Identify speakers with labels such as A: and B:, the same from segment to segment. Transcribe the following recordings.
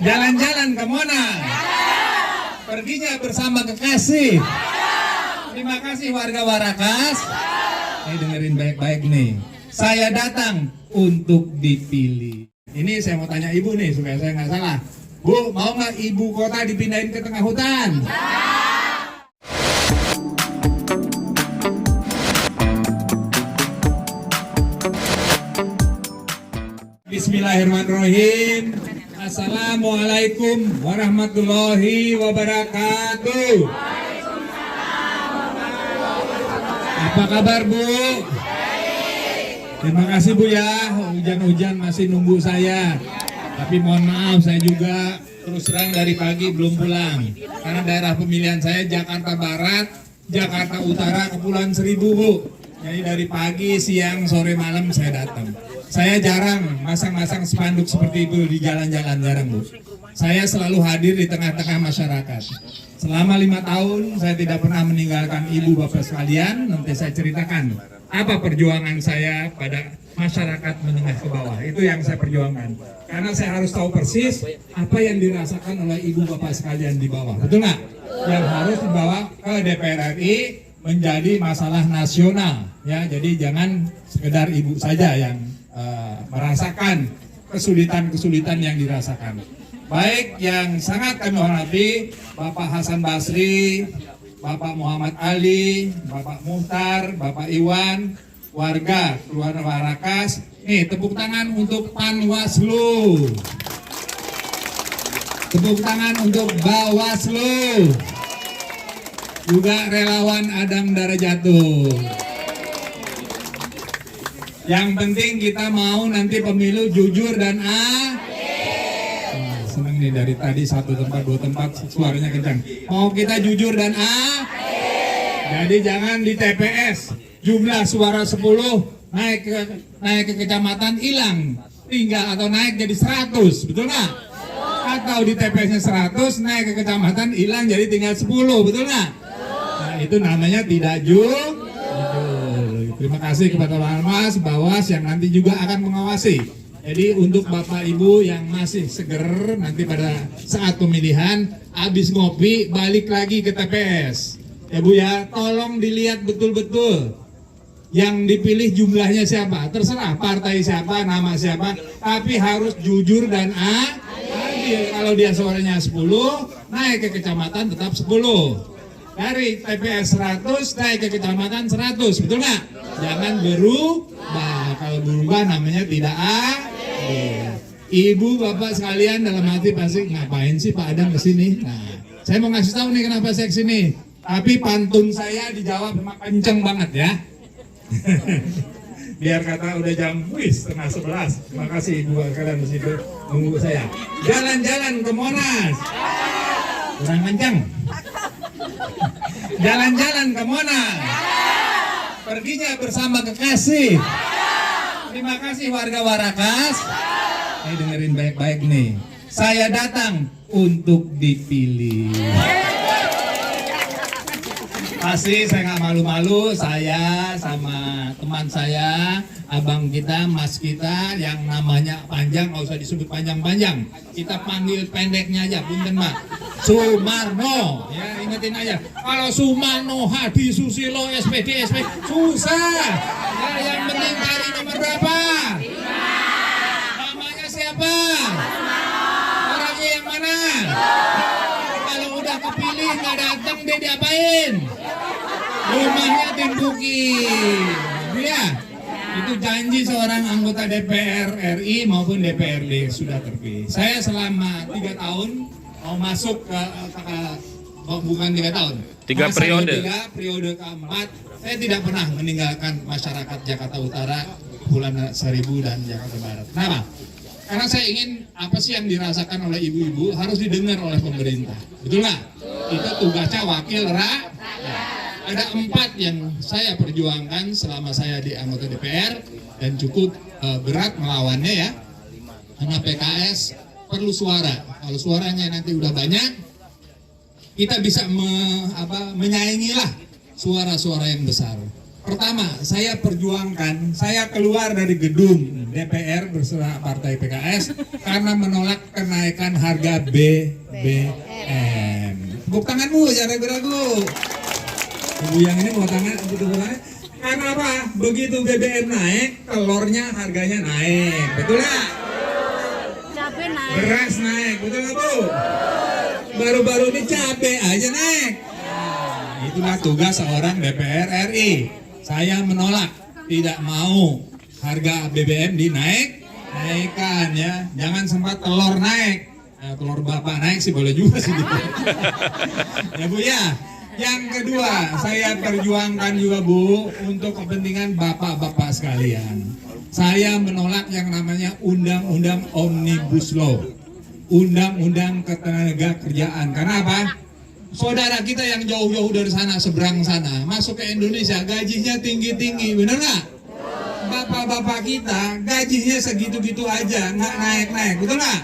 A: Jalan-jalan ke Monas. Perginya bersama kekasih. Terima kasih warga Warakas. Dengerin baik-baik nih. Saya datang untuk dipilih. Ini saya mau tanya ibu nih supaya saya nggak salah. Bu, mau nggak ibu kota dipindahin ke tengah hutan? Bismillahirrahmanirrahim. Assalamualaikum warahmatullahi wabarakatuh. Apa kabar Bu? Terima kasih Bu ya, hujan-hujan masih nunggu saya. Tapi mohon maaf saya juga terus terang dari pagi belum pulang. Karena daerah pemilihan saya Jakarta Barat, Jakarta Utara, Kepulauan Seribu Bu. Jadi dari pagi, siang, sore, malam saya datang. Saya jarang masang-masang spanduk seperti itu di jalan-jalan, jarang Bu. Saya selalu hadir di tengah-tengah masyarakat. Selama 5 tahun saya tidak pernah meninggalkan ibu bapak sekalian. Nanti saya ceritakan apa perjuangan saya pada masyarakat menengah ke bawah. Itu yang saya perjuangkan. Karena saya harus tahu persis apa yang dirasakan oleh ibu bapak sekalian di bawah. Betul nggak? Yang harus dibawa ke DPR RI menjadi masalah nasional. Ya, jadi jangan sekedar ibu saja yang merasakan kesulitan-kesulitan yang dirasakan. Baik yang sangat kami hormati Bapak Hasan Basri, Bapak Muhammad Ali, Bapak Muhtar, Bapak Iwan, warga keluarga Warakas. Nih tepuk tangan untuk Panwaslu. Tepuk tangan untuk Bawaslu. Juga relawan Adam Darajatuh. Yang penting kita mau nanti pemilu jujur dan seneng nih dari tadi satu tempat, dua tempat suaranya kencang. Mau kita jujur dan jadi jangan di TPS jumlah suara 10 naik ke kecamatan hilang, tinggal atau naik jadi 100, betul nggak? Atau di TPS-nya 100 naik ke kecamatan hilang jadi tinggal 10, betul nggak? Nah itu namanya tidak jujur. Terima kasih kepada Mas Bawas yang nanti juga akan mengawasi. Jadi untuk Bapak Ibu yang masih seger nanti pada saat pemilihan habis ngopi balik lagi ke TPS. Ya Bu ya, tolong dilihat betul-betul yang dipilih jumlahnya siapa. Terserah partai siapa, nama siapa, tapi harus jujur dan adil. Kalau dia suaranya 10, naik ke kecamatan tetap 10. Dari TPS 100 naik ke kecamatan 100, betul nggak? Jangan berubah. Kalau berubah namanya tidak adil. Ibu bapak sekalian dalam hati pasti ngapain sih Pak Adam kesini? Nah, saya mau ngasih tahu nih kenapa saya kesini. Tapi pantun saya dijawab memang kenceng banget ya. Biar kata udah jam setengah 11. Terima kasih ibu kalian di situ nunggu saya. Jalan-jalan ke Monas. Kurang kencang. Jalan-jalan ke Monas. Perginya bersama kekasih. Terima kasih warga Warakas. Dengerin baik-baik nih. Saya datang untuk dipilih. Pasti saya nggak malu-malu, saya sama teman saya, abang kita, mas kita yang namanya panjang, nggak usah disebut panjang-panjang. Kita panggil pendeknya aja, punten Pak. Sumarno, ya ingetin aja. Kalau Sumarno, Hadi, Susilo, SPD, susah. Ya, yang penting cari nomor berapa? Namanya siapa? Orangnya yang mana? Kalau udah kepilih nggak datang, dia diapain? Rumahnya timbukin. Ya, itu janji seorang anggota DPR RI maupun DPRD sudah terpilih. Saya selama 3 tahun mau masuk ke bukan 3 tahun.
B: 3 periode.
A: 3 periode keempat, saya tidak pernah meninggalkan masyarakat Jakarta Utara, Kepulauan Seribu dan Jakarta Barat. Kenapa? Karena saya ingin apa sih yang dirasakan oleh ibu-ibu harus didengar oleh pemerintah. Betul nggak? Itu tugasnya wakil rakyat. Ada 4 yang saya perjuangkan selama saya di anggota DPR dan cukup berat melawannya ya. Karena PKS perlu suara. Kalau suaranya nanti udah banyak, kita bisa menyaingilah suara-suara yang besar. Pertama, saya perjuangkan, saya keluar dari gedung DPR bersama Partai PKS karena menolak kenaikan harga BBM. Tepuk tanganmu, jangan ragu-ragu. Ibu yang ini mau tangan, tepuk tangan. Karena apa? Begitu BBM naik, telurnya harganya naik, betul nggak?
B: Cabai naik.
A: Beras naik, betul nggak Bu? Baru-baru ini cabai aja naik. Nah, itulah tugas seorang DPR RI. Saya menolak, tidak mau harga BBM dinaikkan ya. Jangan sempat telur naik. Nah, telur bapak naik sih boleh juga sih gitu. Ya Bu ya. Yang kedua, saya perjuangkan juga Bu untuk kepentingan bapak-bapak sekalian. Saya menolak yang namanya Undang-Undang Omnibus Law, Undang-Undang Ketenagakerjaan. Karena apa? Saudara kita yang jauh-jauh dari sana, seberang sana, masuk ke Indonesia, gajinya tinggi-tinggi, bener nggak? Bapak-bapak kita gajinya segitu-gitu aja, nggak naik-naik, betul nggak?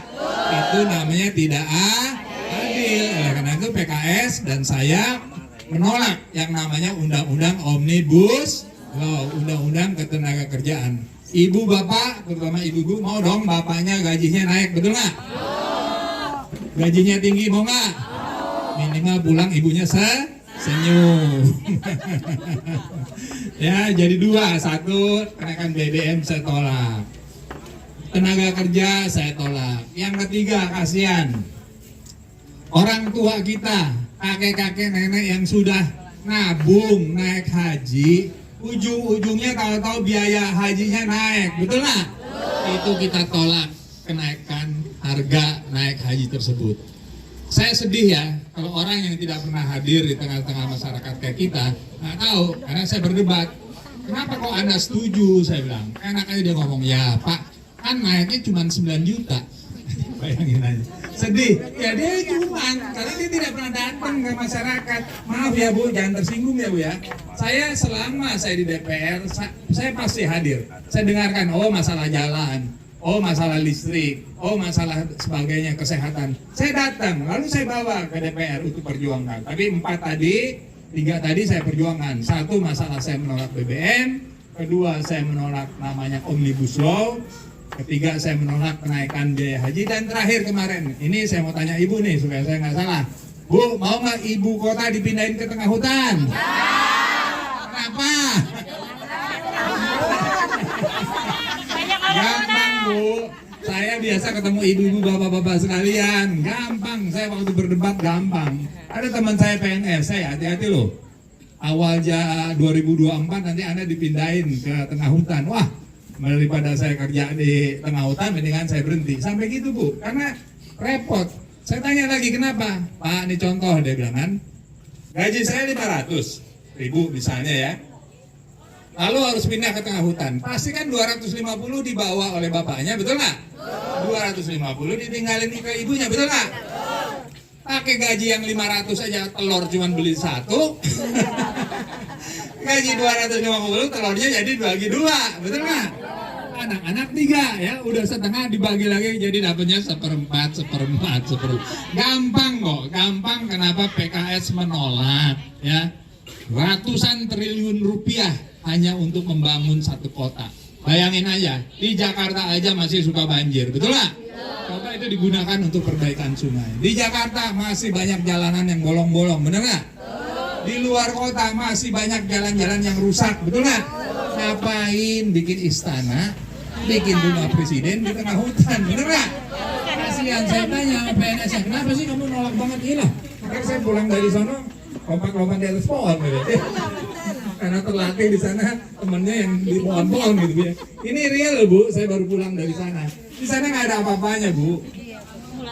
A: Itu namanya tidak adil. Oleh karena itu PKS dan saya menolak yang namanya Undang-Undang Omnibus Law, Undang-Undang Ketenagakerjaan. Ibu bapak, terutama ibu-ibu, mau dong bapaknya gajinya naik, betul nggak? Gajinya tinggi, mau nggak? Minimal pulang ibunya senyum. Ya, jadi dua. Satu, kenaikan BBM saya tolak. Tenaga kerja saya tolak. Yang ketiga, kasihan orang tua kita, kakek-kakek nenek yang sudah nabung naik haji, ujung-ujungnya tahu-tahu biaya hajinya naik, betul nggak? Itu kita tolak kenaikan harga naik haji tersebut. Saya sedih ya kalau orang yang tidak pernah hadir di tengah-tengah masyarakat kayak kita nggak tahu, karena saya berdebat. Kenapa kok Anda setuju? Saya bilang, enak aja dia ngomong, ya Pak, kan naiknya cuma 9 juta. Bayangin aja. Sedih. Ya dia cuman, karena dia tidak pernah datang ke masyarakat. Maaf ya Bu, jangan tersinggung ya Bu ya. Saya selama saya di DPR, saya pasti hadir. Saya dengarkan, oh masalah jalan, oh masalah listrik, oh masalah sebagainya, kesehatan. Saya datang, lalu saya bawa ke DPR untuk perjuangkan. Tapi 3 tadi saya perjuangkan. Satu, masalah saya menolak BBM. Kedua, saya menolak namanya Omnibus Law. Ketiga, saya menolak kenaikan biaya haji. Dan terakhir kemarin, ini saya mau tanya Ibu nih supaya saya nggak salah. Bu, mau nggak ibu kota dipindahin ke tengah hutan? Kenapa? Gampang Bu, saya biasa ketemu ibu-ibu bapak-bapak sekalian, gampang, saya waktu berdebat gampang. Ada teman saya PNS, saya hati-hati loh. Awal 2024 nanti Anda dipindahin ke tengah hutan. Wah, daripada saya kerja di tengah hutan, mendingan saya berhenti. Sampai gitu Bu, karena repot. Saya tanya lagi, kenapa? Pak, ini contoh, dia bilang kan, gaji saya 500.000 misalnya ya. Lalu harus pindah ke tengah hutan. Pasti kan 250 dibawa oleh bapaknya, betul nggak? 250 ditinggalin ke ibunya, betul nggak? Pakai gaji yang 500 aja, telur cuma beli 1. Gaji 250, telurnya jadi dibagi 2, betul nggak? Anak-anak 3 ya, udah setengah dibagi lagi jadi dapatnya 1/4. Gampang kok, gampang. Kenapa PKS menolak ya? Ratusan triliun rupiah hanya untuk membangun satu kota. Bayangin aja, di Jakarta aja masih suka banjir, betul nggak? Coba itu digunakan untuk perbaikan sungai. Di Jakarta masih banyak jalanan yang bolong-bolong, bener nggak? Di luar kota masih banyak jalan-jalan yang rusak, betul nggak? Ngapain bikin istana, bikin rumah presiden di tengah hutan, bener nggak? Kasihan, saya tanya sama PNS, kenapa sih kamu nolak banget ini lah? Makanya saya pulang dari sana, lompat-lompat di atas pohon gitu. Karena terlatih di sana temennya yang di pohon-pohon gitu ya. Ini real Bu, saya baru pulang dari sana. Di sana nggak ada apa-apanya Bu.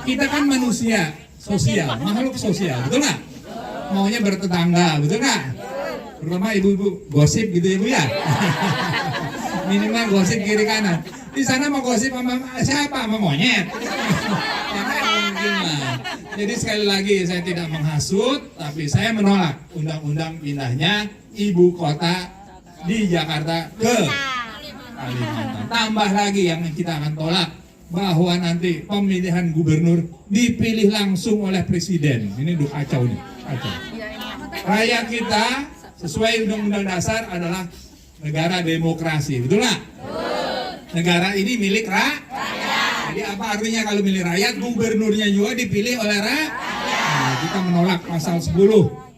A: Kita kan manusia sosial, makhluk sosial, betul nggak? Maunya bertetangga, betul nggak? Terutama ibu-ibu gosip gitu ya Bu ya. Minimal gosip kiri kanan. Di sana mau gosip sama siapa? Sama monyet. Ya kan mungkin lah. Jadi sekali lagi saya tidak menghasut, tapi saya menolak undang-undang pindahnya ibu kota di Jakarta ke Kalimantan. Tambah lagi yang kita akan tolak, bahwa nanti pemilihan gubernur dipilih langsung oleh presiden. Ini udah kacau nih, kacau. Rakyat kita sesuai Undang-Undang Dasar adalah negara demokrasi, betul nggak? Negara ini milik rakyat. Jadi apa artinya kalau milik rakyat, gubernurnya juga dipilih oleh rakyat. Nah, kita menolak pasal 10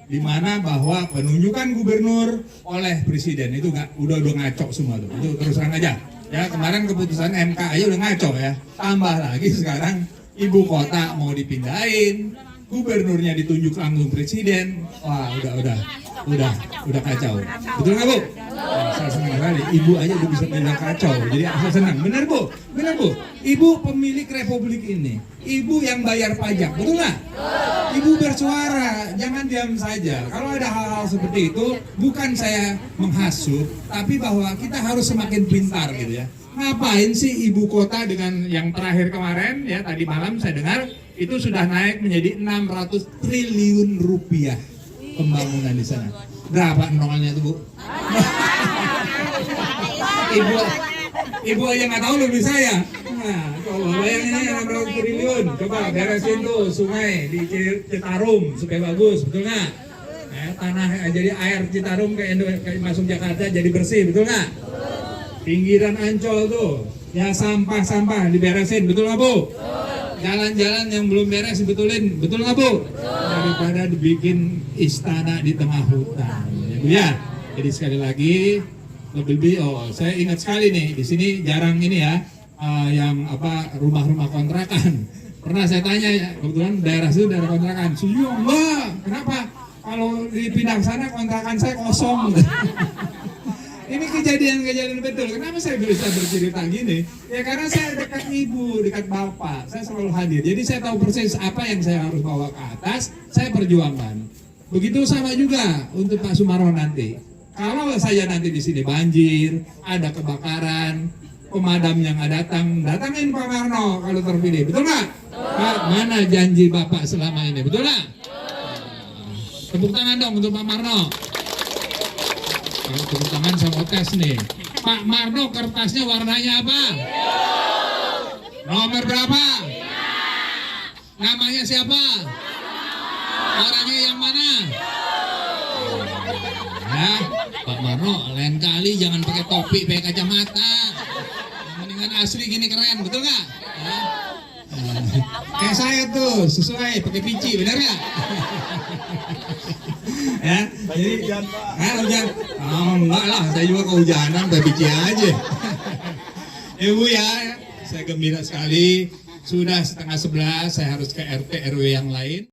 A: di mana bahwa penunjukan gubernur oleh presiden itu udah ngaco semua tuh. Itu terus terang aja. Ya, kemarin keputusan MK aja udah ngaco ya. Tambah lagi sekarang ibu kota mau dipindahin, gubernurnya ditunjuk langsung presiden. Wah, udah kacau. Betul nggak, Bu? Nah, saya senang sekali. Ibu aja udah bisa bilang kacau. Jadi saya senang. Benar, Bu? Benar, Bu? Ibu pemilik republik ini. Ibu yang bayar pajak. Betul nggak? Ibu bersuara. Jangan diam saja. Kalau ada hal-hal seperti itu, bukan saya menghasut, tapi bahwa kita harus semakin pintar gitu ya. Ngapain sih ibu kota dengan yang terakhir kemarin ya tadi malam saya dengar itu sudah naik menjadi 600 triliun rupiah pembangunan di sana. Berapa nolnya itu, Bu? Ibu aja nggak tahu lebih saya. Nah, coba bayangin aja 600 triliun. Coba beresin tuh sungai di Citarum supaya bagus, betul nggak? Tanah jadi air Citarum kayak masuk Jakarta jadi bersih, betul nggak? Pinggiran Ancol tuh, ya sampah-sampah diberesin, betul nggak, Bu? Jalan-jalan yang belum beres dibetulin, betul nggak, Bu? Daripada dibikin istana di tengah hutan, ya, Bu ya. Jadi sekali lagi lebih saya ingat sekali nih di sini jarang ini ya yang rumah-rumah kontrakan. Pernah saya tanya ya, kebetulan daerah itu daerah kontrakan. Setuju enggak? Kenapa? Kalau dipindah ke sana kontrakan saya kosong. Ini kejadian betul. Kenapa saya bisa bercerita gini? Ya karena saya dekat ibu, dekat bapak. Saya selalu hadir. Jadi saya tahu persis apa yang saya harus bawa ke atas. Saya perjuangkan. Begitu sama juga untuk Pak Sumarno nanti. Kalau saya nanti di sini banjir, ada kebakaran, pemadamnya nggak datangin Pak Marno kalau terpilih. Betul nggak? Pak, mana janji Bapak selama ini? Betul nggak? Tepuk tangan dong untuk Pak Marno. Tepuk tangan saya mau tes nih. Pak Marno kertasnya warnanya apa? Nomor berapa? Namanya siapa? Orangnya yang mana? Ya, Pak Marno lain kali jangan pakai topi, pakai kacamata. Mendingan asli gini keren, betul nggak? Ya. Kayak saya tuh sesuai pakai pici, benar nggak? Ya, jadi hujan. Enggak lah, saya juga kehujanan, pakai pici aja. Ibu ya, saya gembira sekali. Sudah 10:30 saya harus ke RT RW yang lain.